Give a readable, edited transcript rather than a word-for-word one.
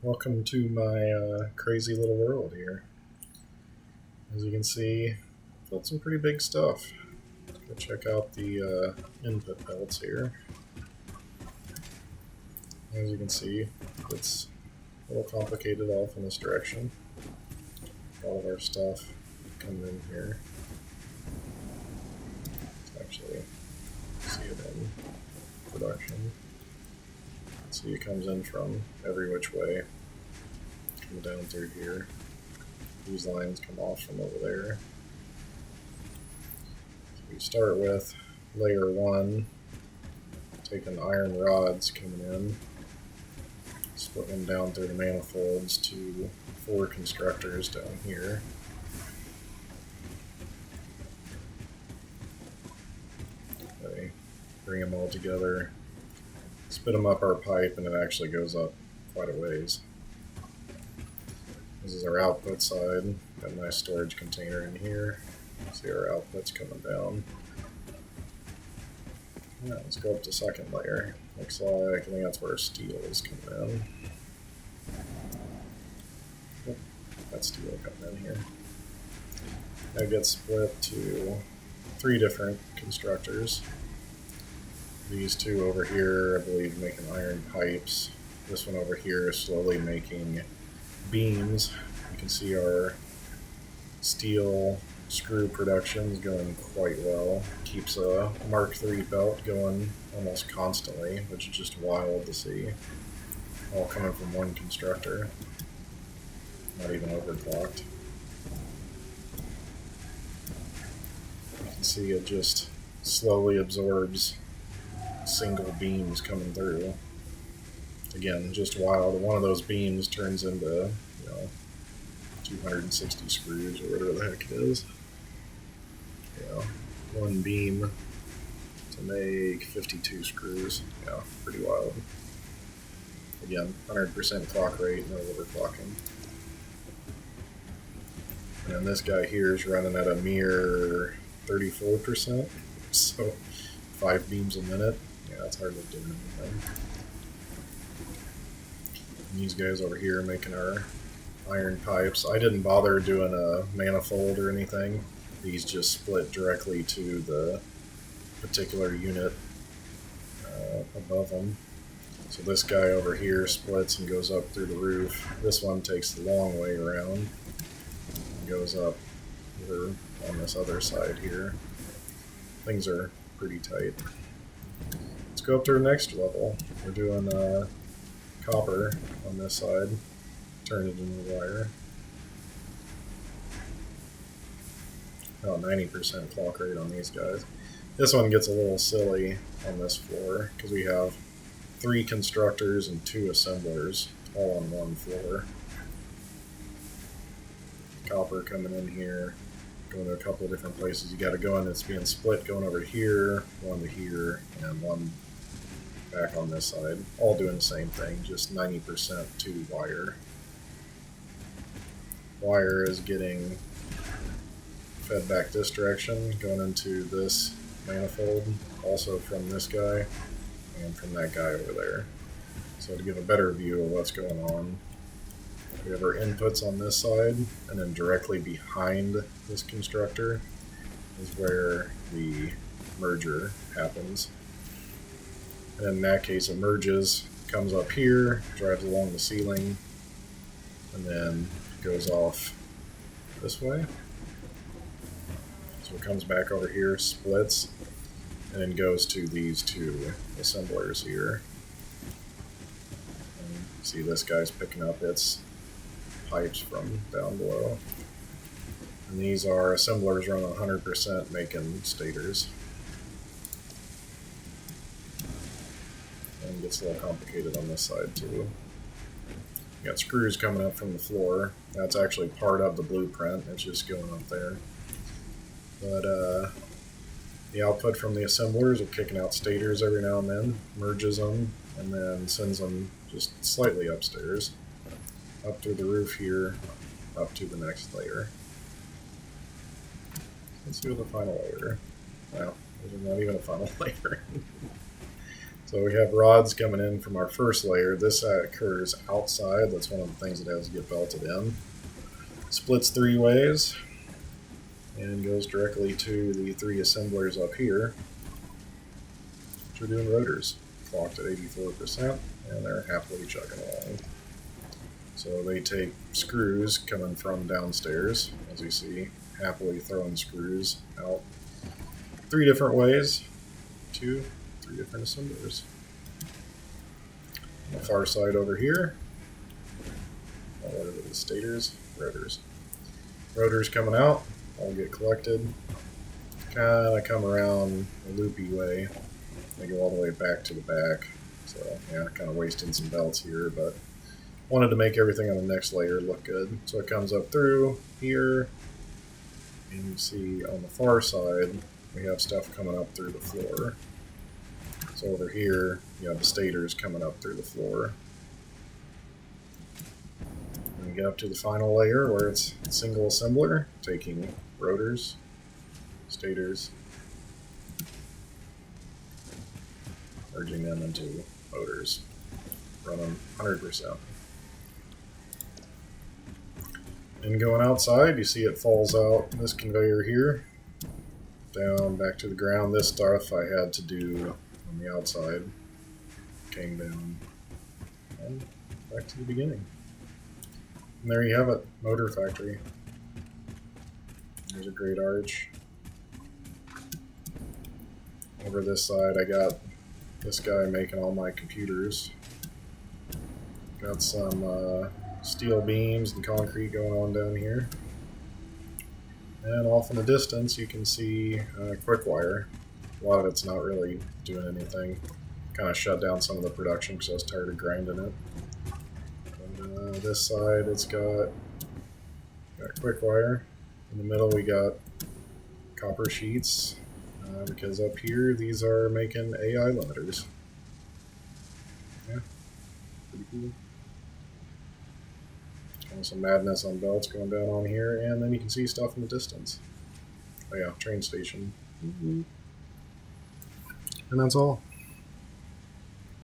Welcome to my crazy little world here. As you can see, built some pretty big stuff. Go check out the input belts here. As you can see, it's a little complicated off in this direction. All of our stuff coming in here. Let's actually see it in production. See, it comes in from every which way. Come down through here. These lines come off from over there. So we start with layer 1, taking iron rods coming in, split them down through the manifolds to 4 constructors down here. They bring them all together, spit them up our pipe, and it actually goes up quite a ways. This is our output side. Got a nice storage container in here. See our outputs coming down. Yeah, let's go up to second layer. Looks like, I think that's where steel is coming in. Oh, that's steel coming in here. That gets split to 3 different constructors. These 2 over here, I believe, making iron pipes. This one over here is slowly making beams. You can see our steel screw production is going quite well. Keeps a Mark III belt going almost constantly, which is just wild to see. All coming from one constructor. Not even overclocked. You can see it just slowly absorbs single beams coming through. Again, just wild. One of those beams turns into, 260 screws or whatever the heck it is. One beam to make 52 screws. Yeah, pretty wild. Again, 100% clock rate, no overclocking. And then this guy here is running at a mere 34%, so 5 beams a minute. Yeah, that's hardly doing anything. And these guys over here making our iron pipes. I didn't bother doing a manifold or anything. These just split directly to the particular unit above them. So this guy over here splits and goes up through the roof. This one takes the long way around and goes up over on this other side here. Things are pretty tight. Let's go up to our next level. We're doing copper on this side. Turn it into wire. Oh, 90% clock rate on these guys. This one gets a little silly on this floor because we have 3 constructors and 2 assemblers all on one floor. Copper coming in here, going to a couple of different places. You got to go in, it's being split going over here, one to here, and one back on this side. All doing the same thing, just 90% to wire. Wire is getting fed back this direction, going into this manifold, also from this guy and from that guy over there. So to give a better view of what's going on, we have our inputs on this side, and then directly behind this constructor is where the merger happens. And in that case, it merges, comes up here, drives along the ceiling, and then goes off this way. So it comes back over here, splits, and then goes to these 2 assemblers here. And see, this guy's picking up its pipes from down below. And these are assemblers run 100% making stators. And it gets a little complicated on this side too. You got screws coming up from the floor. That's actually part of the blueprint. It's just going up there. But the output from the assemblers are kicking out stators every now and then, merges them, and then sends them just slightly upstairs, up through the roof here, up to the next layer. Let's do the final layer. Wow, there's not even a final layer. So we have rods coming in from our first layer. This occurs outside. That's one of the things that has to get belted in. Splits 3 ways and goes directly to the 3 assemblers up here, which are doing rotors. Clocked at 84%, and they're happily chugging along. So they take screws coming from downstairs, as you see, happily throwing screws out 3 different ways to 3 different assemblers. On the far side over here, what are the stators? Rotors. Rotors coming out, all get collected, kind of come around a loopy way. They go all the way back to the back. So yeah, kind of wasting some belts here, but wanted to make everything on the next layer look good. So it comes up through here, and you see on the far side we have stuff coming up through the floor. So over here you have the stators coming up through the floor. And we get up to the final layer where it's a single assembler taking rotors, stators, merging them into motors, run them 100%. And going outside, you see it falls out this conveyor here, down back to the ground. This stuff I had to do on the outside. Came down and back to the beginning. And there you have it, motor factory. There's a great arch. Over this side I got this guy making all my computers. Got some steel beams and concrete going on down here. And off in the distance you can see quick wire. A lot of it's not really doing anything. Kind of shut down some of the production because I was tired of grinding it. And this side it's got quick wire. In the middle we got copper sheets. Because up here, these are making AI limiters. Yeah, pretty cool. Kind of some madness on belts going down on here, and then you can see stuff in the distance. Oh yeah, train station. And that's all.